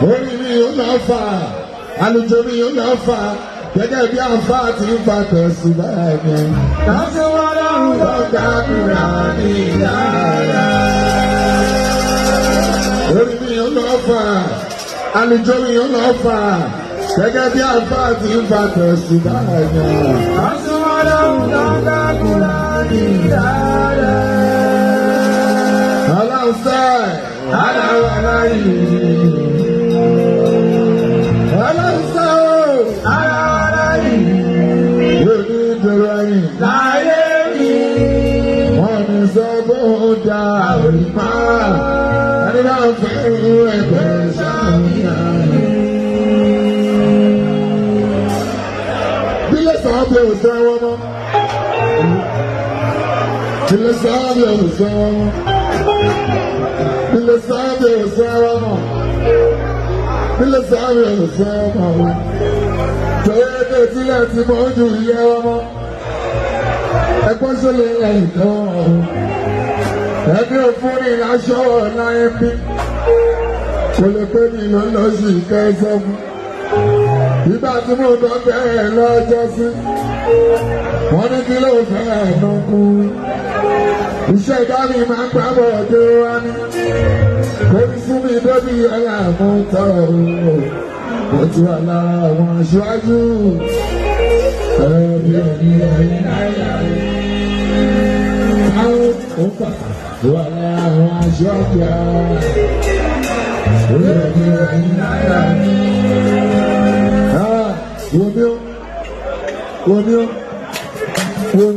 orí mi yóò lọ fà àlùjọ mi yóò lọ fà gẹ́gẹ́ bí àǹfà tí ń fa tẹ̀sí báyìí. láti wọ́n lọ́rùn lọ́gà kúrà ní ìyára. orí mi yóò lọ fà àlùjọ mi yóò lọ fà gẹ́gẹ́ bí àǹfà tí ń fa tẹ̀sí báyìí. láti wọ́n lọ́rùn lọ́gà kúrà ní ìyára. ọlọ́sẹ̀ aláwọ̀ aláyè. láyé mi wọ́n ní sọ́gbọ́dà òrìmá ẹni náà fẹ́ràn ẹgbẹ́ sàmìyàn. bílẹ̀ sábẹ́ òsè wọn mọ́ bílẹ̀ sábẹ́ òsè wọn mọ́ bílẹ̀ sábẹ́ òsè wọn mọ́ bílẹ̀ sábẹ́ òsè wọn mọ́ tẹ́lẹ̀ tí ẹ ti mọ́ ojú ìyá wọn mọ́. Ẹgbọ́n sọlẹ̀ ẹ̀yìn kan ẹbí òfin ní aṣọ ọ̀la ẹbí kò lè pé mi lọ lọ sí ìkẹsọ fún. Ìgbà tí mo dọ́gbẹ́ ẹ̀ lọ́jọ́ sí wọ́n ní kí ló fẹ́ ẹ̀nà kú. Iṣẹ́ ìdámi máa ń gbàgbọ́ ọdẹ wa ní kò ní fún mi débi ẹ̀yà mú tọrọ mo ti wà lára àwọn aṣáájú ẹbí ẹni ẹ̀yìn náírà. Àwọn pàtàkì wà lára àwọn aṣáájú ẹbí ẹni náírà. Wọ́n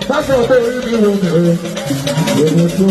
pásọ̀ ọ̀tọ̀ orí mi wọ́n mi ọ̀rọ̀ wọ́n tó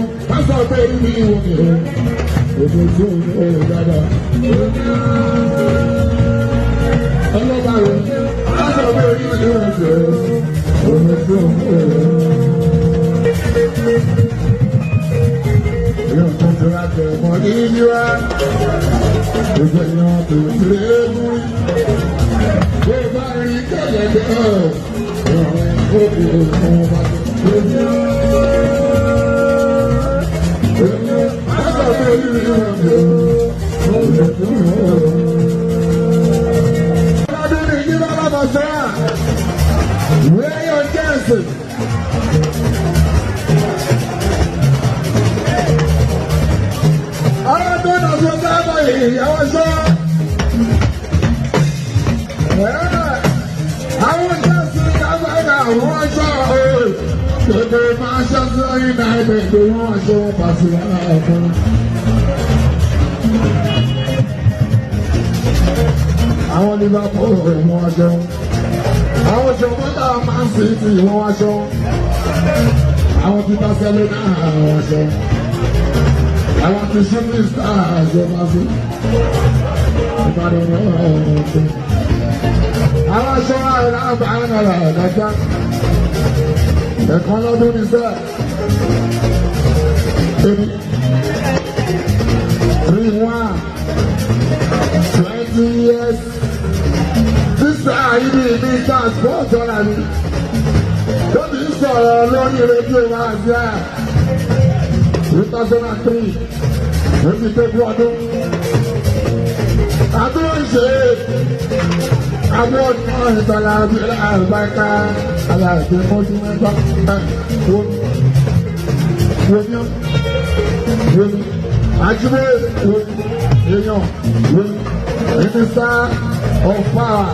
pásọ̀ ọ̀tọ̀ orí mi wọ́n mi ọ̀rọ̀ wọ́n tó ọ̀rọ̀ dáadáa. Ọlọ́ba rẹ̀ pásọ̀ ọ̀tọ̀ orí mi wọ́n mi ọ̀rọ̀ wọ́n tó ọ̀rọ̀. Yóò tó tó láti ẹ̀mọ́ ní ìlúwa, gbogbo èèyàn tó ti lé mú. Bó bá rí kẹ̀lẹ́dẹ́ ọ̀rọ̀ òbí òkun bá tó lé mú. Pásọ̀ ọ̀tọ̀ orí mi wọ́n mi ọ̀rọ̀ wọ́n tó ọ̀rọ̀. Ọlọ́dún ní ìdílé alábàṣẹ́ à, where your chances? Ọlọ́dún náà tó dábọ̀ ìyàwó sọ. Àwọn chances dábọ̀ ìgbà àwọn aṣọ ọ̀hún. Gbogbo máa ṣọ́sọ́ ìgbà ìgbà wọn aṣọ wọn pàṣẹ ọ̀hún. Àwọn Liverpool wọn aṣọ. Àwọn ṣọ̀gbọ́dà máa ń fi ti wọn aṣọ. Àwọn ti Barcelona náà àwọn aṣọ. Àwọn ti Shooting Stars aṣọ máa fi. Ìbàdàn náà ọ̀hún ọ̀hún. Àwọn aṣọ àìrà àbáyé náà àdájá. Ẹ̀kan lọ́dún ní sẹ́ẹ̀. 3-1 20 years. Sísá ibi ìbí transport ọ̀la ni. Tóbi ń sọ̀rọ̀ lórí rédíò máa ń yá. 2003 ó ti tó fún ọdún. Àdúrà ń ṣe àwọn ọdún ìtọ́lá abẹ́rẹ́ àrùbáká aláàbẹ̀ mọ́tún mẹ́fà wọ́n ajíwé èèyàn minister of power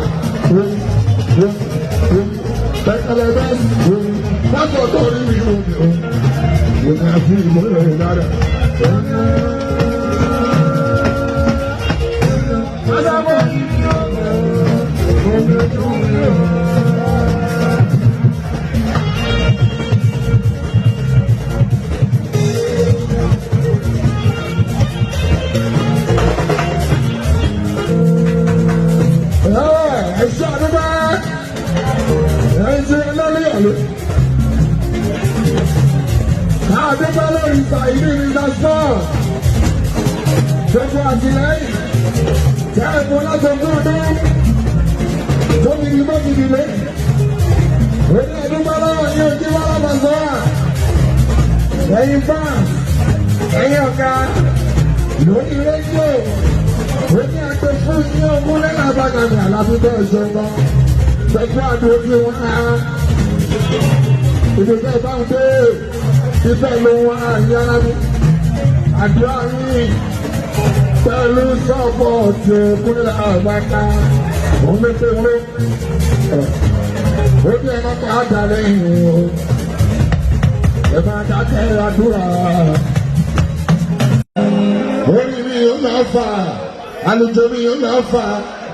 pẹ̀kẹ́lẹ́bẹ́ pásọ̀ tó rí mi wọ́n ní àfi ìmọ̀lẹ́ rẹ̀ dára. àdúgbò lórí ìsàìlú ìdásọ́. Gbogbo àtìlẹ́yìn tẹ́ ẹ̀kọ́ látọ̀gbọ́n ọdún tó fi di mọ́kìdì lé. Oní àdúgbò lọ́wọ́ ní ojú wá lábàzọ́rà. Ẹ̀yin fans, ẹ̀yin ọ̀gá, lórí rédíò, oní àgbẹ̀ fún ní ogún lẹ́nà àbájáde àlàbíbẹ̀ ìṣòro. Gbogbo àdúgbò tí wọ́n á. Ìdíje bá ń dé, ibẹ̀ ló wá yára ní. Àdúrà yìí pẹ̀lú sọ́pọ̀tì ìpínlẹ̀ àgbàká. Òun lè pè wọ́n. Ó bí ẹ̀ma pa àjà lẹ́yìn o. Ẹ máa dákẹ́ àdúrà. Orí mi yóò máa fà, àlùjọ mi yóò máa fà.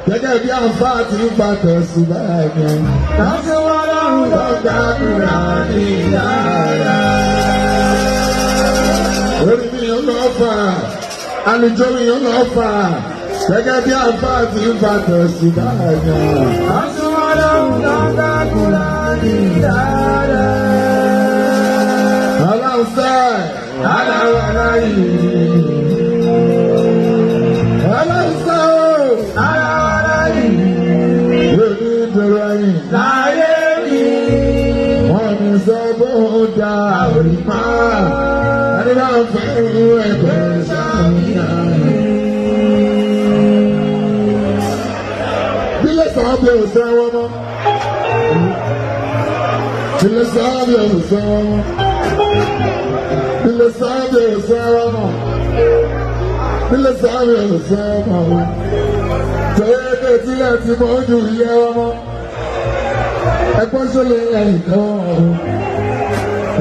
Gẹ́gẹ́ bí àǹfà àti nípa tẹ̀sí báyìí. Láti wá lọ́rùn lọ́gbà àdúrà ní ìyára. Orí mi yóò máa fà, àlùjọ mi yóò máa fà. Gẹ́gẹ́ bí àǹfà àti nípa tẹ̀sí báyìí. Láti wá lọ́rùn lọ́gbà àdúrà ní ìyára. Ọlọ́run sẹ́, aláwọ̀ aláyè. Ọlọ́run sẹ́ o, aláwọ̀ aláyè. Lórí ìbẹ̀rù ẹ̀yìn. Láyé mi. Wọ́n ní sọ bó dá orí pa. Ẹni bá ń fẹ́ irú ẹ̀kọ́ ṣàmìyàn. Bílẹ̀ sábẹ́ ò sẹ́wọ́n mọ́. Bílẹ̀ sábẹ́ ò sẹ́wọ́n mọ́. Bílẹ̀ sábẹ́ ò sẹ́wọ́n mọ́. Bílẹ̀ sábẹ́ ò sẹ́wọ́n mọ́. Tẹ́lẹ̀ tílẹ̀ tí mo jù yẹ ọmọ. Ẹgbọ́n ṣọlẹ̀ ẹ̀yìn kan ọ̀hún.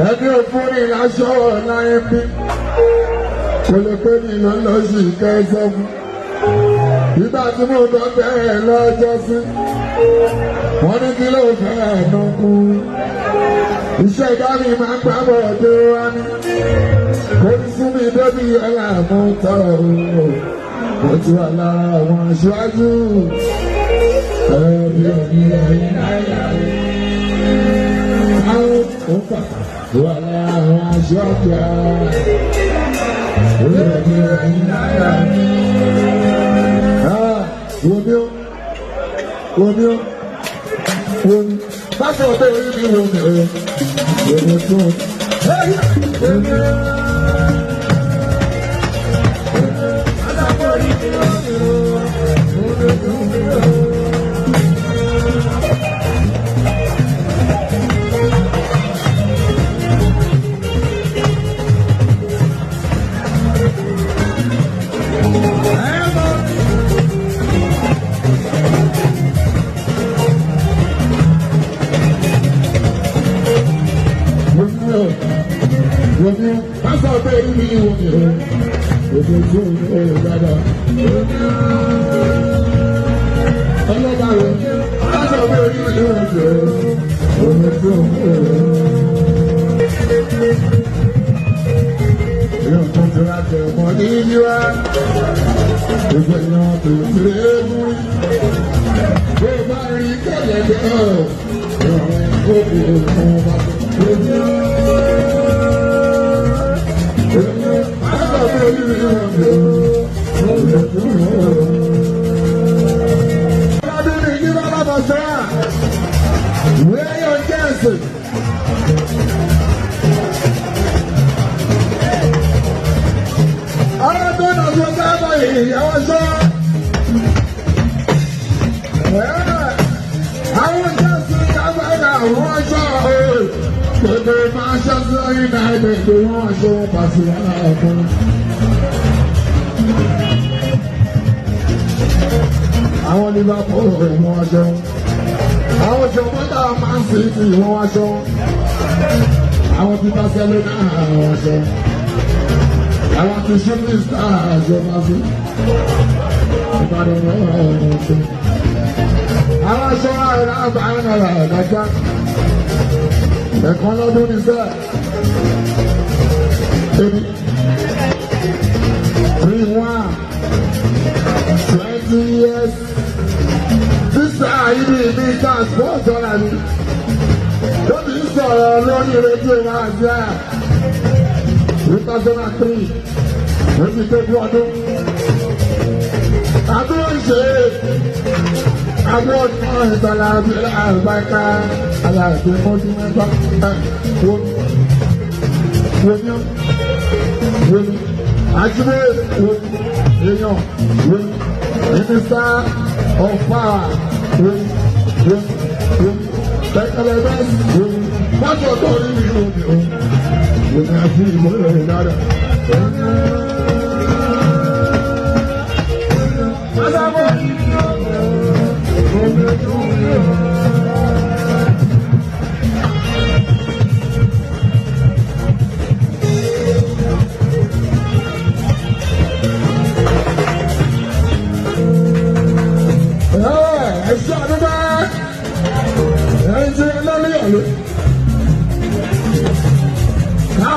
Ẹbí òfin ní aṣọ láyé bí. Kò lè pé mi lọ lọ sí ìkẹsẹ̀ fún. Ìgbà tí mo bá bẹ̀rẹ̀ lọ́jọ́ sí. Wọ́n ní kí ló fẹ́ ẹ̀nà kú. Iṣẹ́ ìdáni máa ń gbàgbọ́ dé wá ní. Kò ní sún mi débi ẹ̀rà mú tọ̀ ọ́. Mo ti wà lára àwọn aṣáájú. Ẹbí ẹ̀mí ẹ̀yìn náírà. Àwọn ò pàtàkì wà lára àwọn aṣáájú. Ẹbí ẹ̀mí ẹ̀yìn náírà. Wòmí ó, wòmí ó, wòmí. Pásọ̀ ọ̀tọ̀ orí mi wòmí ó. Wòmí tó. Wòmí ó. Wòmí pásọ̀ ọ̀tọ̀ orí mi wòmí ó. Wòmí tó ó dáadáa. Ọlọ́ba rẹ̀ pásọ̀ ọ̀tọ̀ orí mi wòmí ó. Wòmí tó ó. Yóò tó tó láti ọmọ ní ìlú wa. Gbogbo èèyàn tó ti rè é mú. Bó bá rí kẹ̀lẹ́dẹ́ ọ̀. Ìrọ̀rùn kó fi òkun bá tó. Wear your chances. Ahora todos nos votamos y ya pasó. Àwọn chances kábàárà wọ́n sọ ọ́. Gbogbo Manchester United tó wọ́n aṣọ wọn pàṣẹ ààbọ̀n. Àwọn Liverpool wọ́n aṣọ wọn. Àwọn jọmọ́tà Man City wọ́n aṣọ wọn. Àwọn ti Barcelona wọ́n aṣọ wọn. Àwọn ti Shooting Stars wọ́n aṣọ wọn. Ìbàdàn wọ́n aṣọ wọn. Àwọn aṣọ àìrà àbáyé náà dájá. Ẹ̀kan lọ́dún ní sẹ́ẹ̀. 3-1 20 years. Sísá ibi ìbí transport ọ̀la mi. Lóbi ń sọ̀rọ̀ lórí rédíò máa jẹ́. 2003 ó ti tó bí ọdún. Àbúrò ṣe àwọn ọ̀nà ìgbàlá àgbàká aláàbò mọ́jú mẹ́fà wọ́n àjùmọ̀ èèyàn mínísítà ọ̀fà tẹ́kẹ̀lẹ́ bẹ́ẹ̀ pátọ̀ tó rí ìlú òní àti ìmọ̀lẹ̀ ìdára.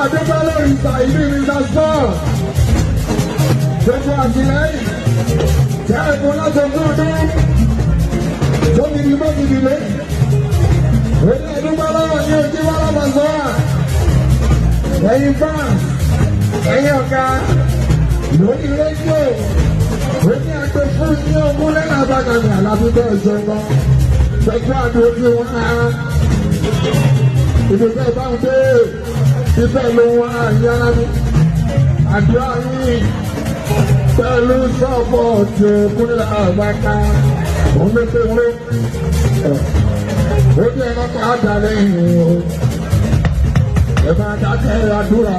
Adébálẹ̀ ìgbà ìlú ìrìnàjò gbogbo àtìlẹ́yìn jẹ́ ẹ̀kọ́ látọ̀gbọ́n ọdún tó ní ìbọn ìdílé oní ẹ̀dúgbàlọ́wọ́ ní ojú wàlábàzọ́ ẹ̀yìn fans ẹ̀yìn ọ̀gá lórí rédíò oní ẹgbẹ́ fún ní ogún lẹ́nà àbájáde àlàbíbẹ̀ ìjọba pẹ̀lú àdójú wọn ìdòdó ìbáwọn dé ìfẹ́ ló wá yára ní àdúrà yìí pẹ̀lú sọ́ọ̀bọ̀ tí ó kúnlẹ̀ àgbàká òun ló pé wọ́n ó ní ẹ̀rọ ká dà lẹ́yìn o ẹ̀ máa dákẹ́ àdúrà.